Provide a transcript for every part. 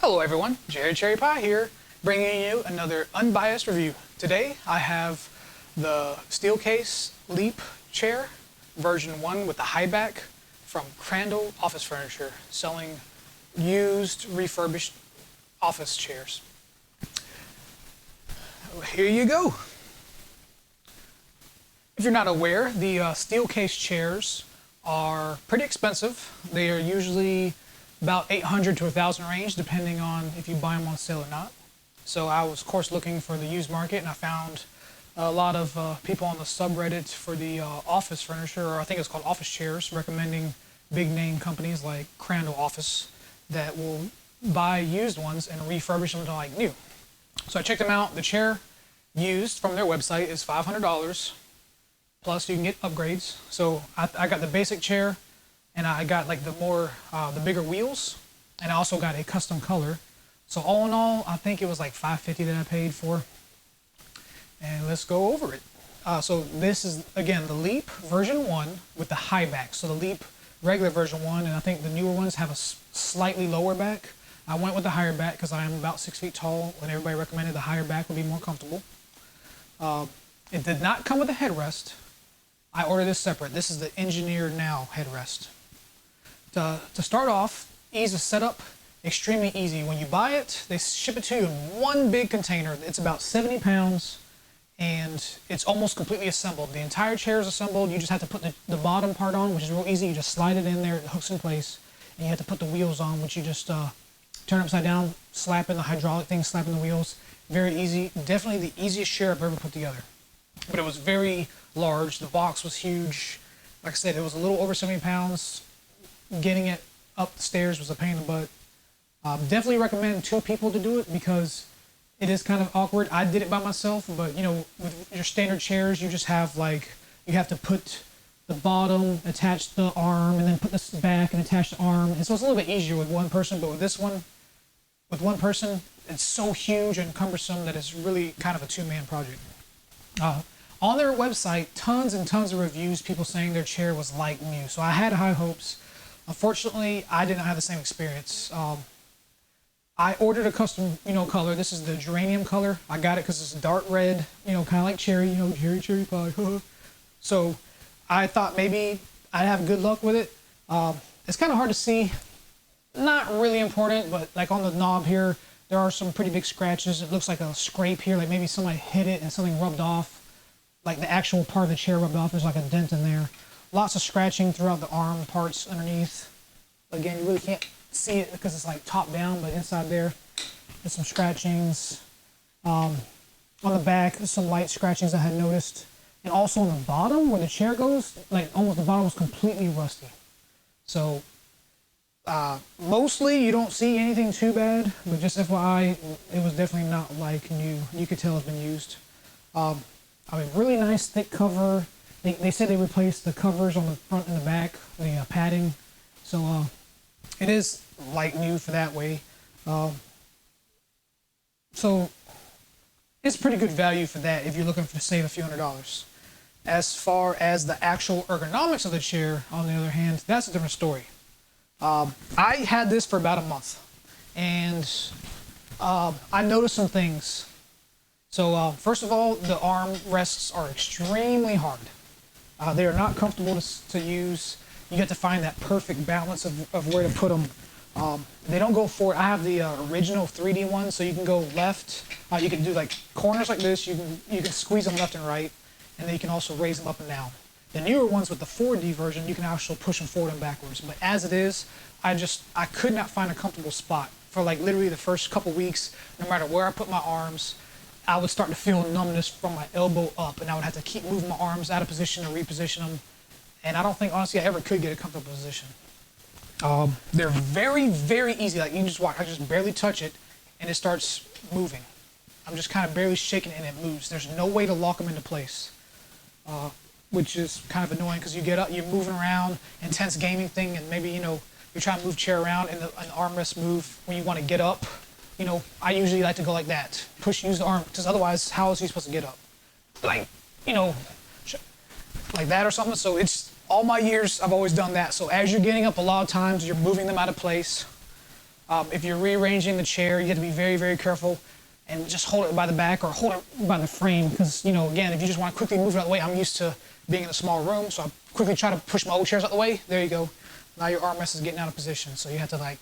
Hello everyone, Jerry Cherry Pie here, bringing you another unbiased review. Today I have the Steelcase Leap chair, version 1 with the Highback from Crandall Office Furniture, selling used, refurbished office chairs. Here you go. If you're not aware, the Steelcase chairs are pretty expensive. They are usually about $800 to $1,000 range, depending on if you buy them on sale or not. So I was, of course, looking for the used market, and I found a lot of people on the subreddit for the office furniture, or I think it's called office chairs, recommending big name companies like Crandall Office that will buy used ones and refurbish them to like new. So I checked them out. The chair used from their website is $500, plus you can get upgrades. So I got the basic chair, and I got like the bigger wheels, and I also got a custom color. So all in all, I think it was like $550 that I paid for. And let's go over it. So this is, again, the Leap version 1 with the high back. So the Leap regular version 1, and I think the newer ones have a slightly lower back. I went with the higher back because I am about 6 feet tall, and everybody recommended the higher back would be more comfortable. It did not come with a headrest. I ordered this separate. This is the Engineer Now headrest. To start off, ease of setup, extremely easy. When you buy it, they ship it to you in one big container. It's about 70 pounds, and it's almost completely assembled. The entire chair is assembled. You just have to put the bottom part on, which is real easy. You just slide it in there, it hooks in place, and you have to put the wheels on, which you just turn upside down, slap in the hydraulic thing, slap in the wheels. Very easy. Definitely the easiest chair I've ever put together. But it was very large. The box was huge. Like I said, it was a little over 70 pounds. Getting it up the stairs was a pain in the butt. Definitely recommend 2 people to do it because it is kind of awkward. I did it by myself, but you know, with your standard chairs, you just have like, you have to put the bottom, attach the arm, and then put this back and attach the arm. And so it's a little bit easier with one person, but with this one, with one person, it's so huge and cumbersome that it's really kind of a 2-man project. On their website, tons and tons of reviews, people saying their chair was like new. So I had high hopes. Unfortunately, I did not have the same experience. I ordered a custom, color. This is the geranium color. I got it because it's dark red, kind of like cherry, cherry pie. So I thought maybe I'd have good luck with it. It's kind of hard to see. Not really important, but like on the knob here, there are some pretty big scratches. It looks like a scrape here, like maybe somebody hit it and something rubbed off. Like the actual part of the chair rubbed off. There's like a dent in there. Lots of scratching throughout the arm parts underneath. Again, you really can't see it because it's like top down, but inside there, there's some scratchings. On the back, there's some light scratchings I had noticed. And also on the bottom, where the chair goes, like almost the bottom was completely rusty. So, mostly you don't see anything too bad, but just FYI, it was definitely not like new. You could tell it's been used. Really nice thick cover. They said they replaced the covers on the front and the back, the padding. So it is like new for that way. So it's pretty good value for that if you're looking to save a few $100s. As far as the actual ergonomics of the chair, on the other hand, that's a different story. I had this for about a month, and I noticed some things. So first of all, the arm rests are extremely hard. They are not comfortable to use. You have to find that perfect balance of where to put them. They don't go forward. I have the original 3D one, so you can go left. You can do like corners like this. You can squeeze them left and right, and then you can also raise them up and down. The newer ones with the 4D version, you can actually push them forward and backwards. But as it is, I could not find a comfortable spot for like literally the first couple weeks. No matter where I put my arms, I would start to feel numbness from my elbow up, and I would have to keep moving my arms out of position and reposition them. And I don't think, honestly, I ever could get a comfortable position. They're very, very easy. Like you can just watch, I just barely touch it, and it starts moving. I'm just kind of barely shaking it, and it moves. There's no way to lock them into place, which is kind of annoying because you get up, you're moving around, intense gaming thing, and maybe, you're trying to move chair around, and the armrests move when you want to get up. I usually like to go like that. Use the arm, because otherwise, how else are you supposed to get up? Like that or something. So all my years, I've always done that. So as you're getting up, a lot of times, you're moving them out of place. If you're rearranging the chair, you have to be very, very careful and just hold it by the back or hold it by the frame because, you know, again, if you just want to quickly move it out of the way, I'm used to being in a small room, so I quickly try to push my old chairs out the way. There you go. Now your armrest is getting out of position, so you have to like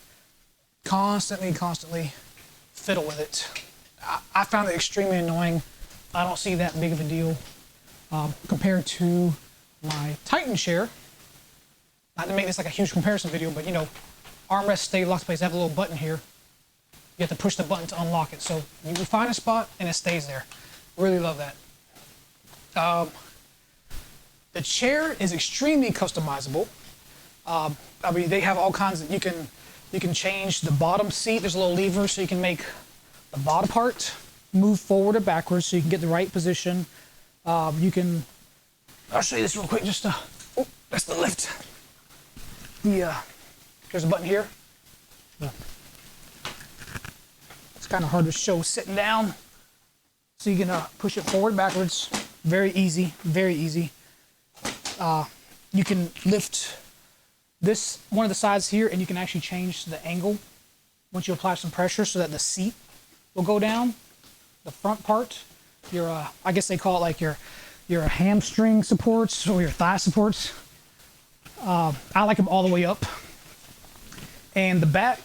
constantly fiddle with it. I found it extremely annoying. I don't see that big of a deal compared to my Titan chair. Not to make this like a huge comparison video, but you know, armrest stay locked in place. I have a little button here. You have to push the button to unlock it. So you can find a spot and it stays there. Really love that. The chair is extremely customizable. I mean, they have all kinds of, you can change the bottom seat. There's a little lever so you can make the bottom part move forward or backwards so you can get the right position. I'll show you this real quick. Oh, that's the lift. There's a button here. It's kind of hard to show sitting down. So you can push it forward, backwards. Very easy, very easy. You can lift one of the sides here and you can actually change the angle once you apply some pressure so that the seat will go down. The front part, I guess they call it like your hamstring supports or your thigh supports. I like them all the way up. And the back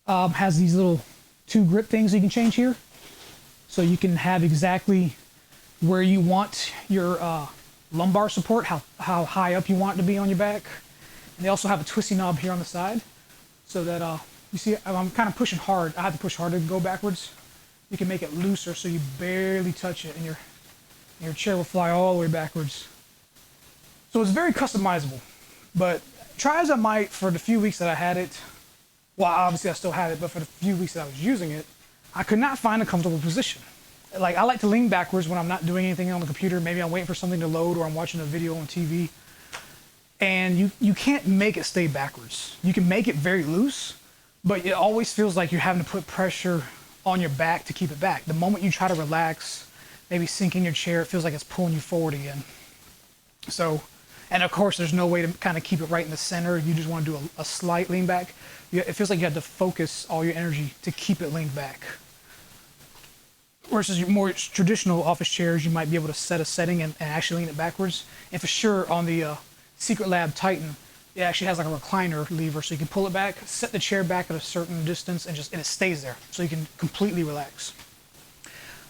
has these little 2 grip things you can change here. So you can have exactly where you want your lumbar support, how high up you want it to be on your back. And they also have a twisty knob here on the side so that, you see, I'm kind of pushing hard. I have to push hard to go backwards. You can make it looser so you barely touch it and your chair will fly all the way backwards. So it's very customizable, but try as I might for the few weeks that I had it, well, obviously I still had it, but for the few weeks that I was using it, I could not find a comfortable position. Like, I like to lean backwards when I'm not doing anything on the computer. Maybe I'm waiting for something to load or I'm watching a video on TV. And you can't make it stay backwards. You can make it very loose, but it always feels like you're having to put pressure on your back to keep it back. The moment you try to relax, maybe sink in your chair, it feels like it's pulling you forward again. So, and of course, there's no way to kind of keep it right in the center. You just want to do a slight lean back. It feels like you have to focus all your energy to keep it leaned back. Versus your more traditional office chairs, you might be able to set a setting and actually lean it backwards. And for sure, on the Secret Lab Titan, it actually has like a recliner lever, so you can pull it back, set the chair back at a certain distance, and it stays there, so you can completely relax.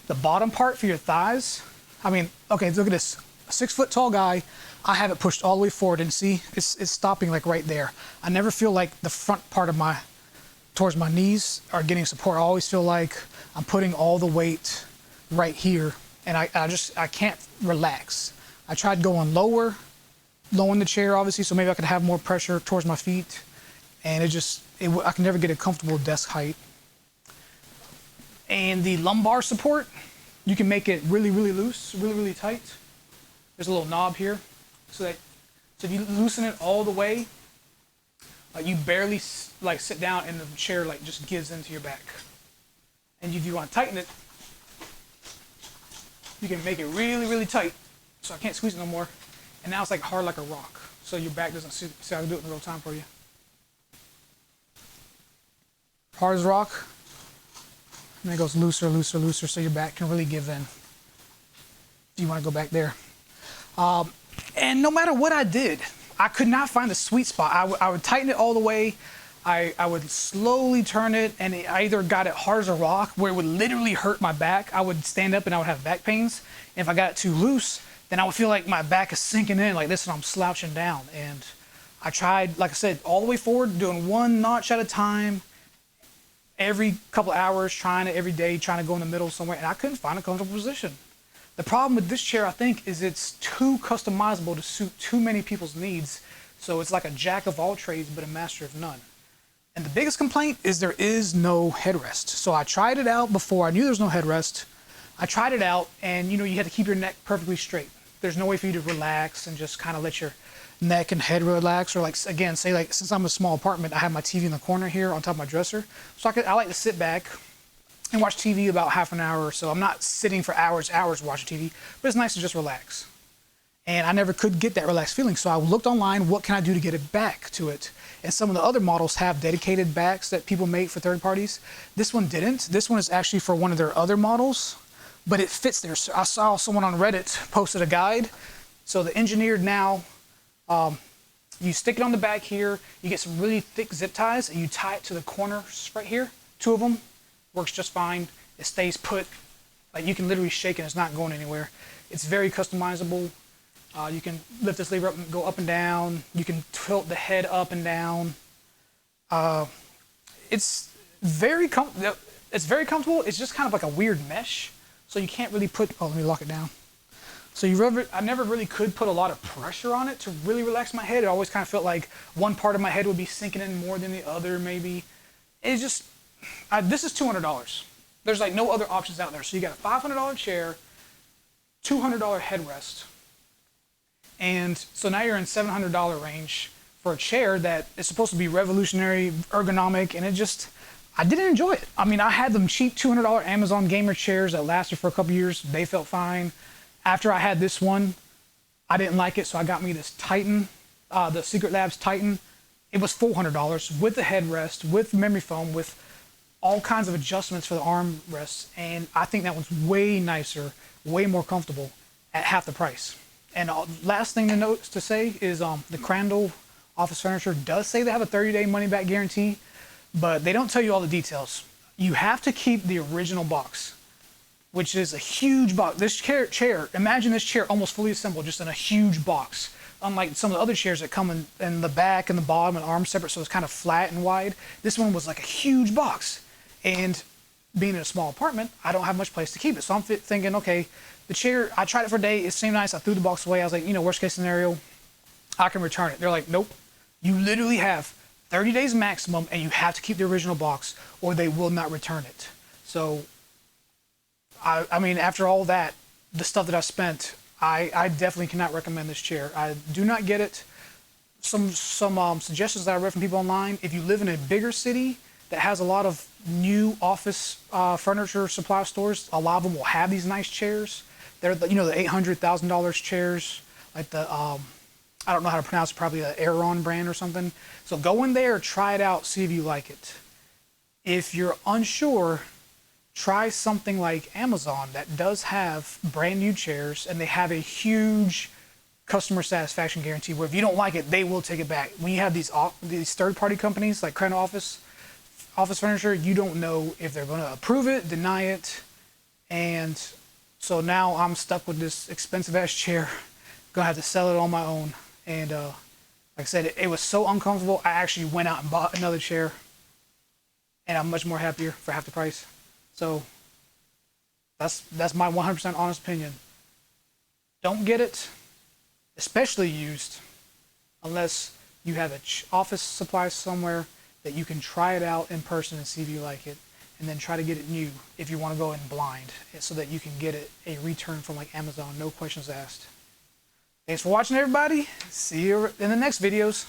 The bottom part for your thighs, I mean, okay, look at this. A 6-foot tall guy, I have it pushed all the way forward, and see, it's stopping like right there. I never feel like the front part of towards my knees are getting support. I always feel like I'm putting all the weight right here, and I can't relax. I tried going lowering the chair, obviously, so maybe I could have more pressure towards my feet, and I can never get a comfortable desk height. And the lumbar support, you can make it really, really loose, really, really tight. There's a little knob here, so if you loosen it all the way, you barely like sit down and the chair like just gives into your back. And if you want to tighten it, you can make it really, really tight, so I can't squeeze it no more. And now it's like hard like a rock, so your back doesn't see I can do it in real time for you. Hard as rock, and then it goes looser, looser, looser, so your back can really give in. Do you want to go back there? And no matter what I did, I could not find the sweet spot. I would tighten it all the way. I would slowly turn it, and I either got it hard as a rock, where it would literally hurt my back. I would stand up and I would have back pains. And if I got it too loose, then I would feel like my back is sinking in like this and I'm slouching down. And I tried, like I said, all the way forward, doing one notch at a time, every couple hours, trying it every day, trying to go in the middle somewhere, and I couldn't find a comfortable position. The problem with this chair, I think, is it's too customizable to suit too many people's needs. So it's like a jack of all trades, but a master of none. And the biggest complaint is there is no headrest. So I tried it out before I knew there was no headrest. I tried it out, and you had to keep your neck perfectly straight. There's no way for you to relax and just kind of let your neck and head relax, or like, again, say like, since I'm in a small apartment, I have my TV in the corner here on top of my dresser. So I like to sit back and watch TV about half an hour or so. I'm not sitting for hours watching TV, but it's nice to just relax. and I never could get that relaxed feeling. So I looked online, what can I do to get it back to it? And some of the other models have dedicated backs that people make for third parties. This one didn't. This one is actually for one of their other models, but it fits there. So I saw someone on Reddit posted a guide. So the engineered now, you stick it on the back here, you get some really thick zip ties, and you tie it to the corners right here. 2 of them, works just fine. It stays put, like you can literally shake it, it's not going anywhere. It's very customizable. You can lift this lever up and go up and down. You can tilt the head up and down. It's very comfortable. It's just kind of like a weird mesh, so you can't really put. Oh, let me lock it down. So I never really could put a lot of pressure on it to really relax my head. It always kind of felt like one part of my head would be sinking in more than the other, maybe. It's just, this is $200. There's like no other options out there. So you got a $500 chair, $200 headrest. And so now you're in $700 range for a chair that is supposed to be revolutionary, ergonomic, and I didn't enjoy it. I mean, I had them cheap $200 Amazon gamer chairs that lasted for a couple years. They felt fine. After I had this one, I didn't like it, so I got me this Titan, the Secret Labs Titan. It was $400 with the headrest, with memory foam, with all kinds of adjustments for the arm rests, and I think that one's way nicer, way more comfortable at half the price. And last thing to say is the Crandall Office Furniture does say they have a 30-day money-back guarantee, but they don't tell you all the details. You have to keep the original box, which is a huge box. This chair, imagine this chair almost fully assembled, just in a huge box. Unlike some of the other chairs that come in the back and the bottom and arms separate, so it's kind of flat and wide. This one was like a huge box. And being in a small apartment, I don't have much place to keep it. So I'm thinking, okay, the chair, I tried it for a day, it seemed nice, I threw the box away. I was like, worst case scenario, I can return it. They're like, nope, you literally have 30 days maximum and you have to keep the original box or they will not return it. So, I mean, after all that, the stuff that I spent, I definitely cannot recommend this chair. I do not get it. Some suggestions that I read from people online, if you live in a bigger city that has a lot of new office furniture supply stores, a lot of them will have these nice chairs. They're the $800,000 chairs, like the I don't know how to pronounce it, probably the Aeron brand or something. So go in there, try it out, see if you like it. If you're unsure, try something like Amazon that does have brand new chairs, and they have a huge customer satisfaction guarantee where if you don't like it, they will take it back. When you have these third-party companies like Crandall Office Furniture, you don't know if they're going to approve it, deny it, and so now I'm stuck with this expensive-ass chair. Gonna have to sell it on my own, and like I said, it was so uncomfortable, I actually went out and bought another chair, and I'm much more happier for half the price. So that's my 100% honest opinion. Don't get it, especially used, unless you have an office supply somewhere that you can try it out in person and see if you like it, and then try to get it new if you want to go in blind, so that you can get it a return from like Amazon, no questions asked. Thanks for watching, everybody. See you in the next videos.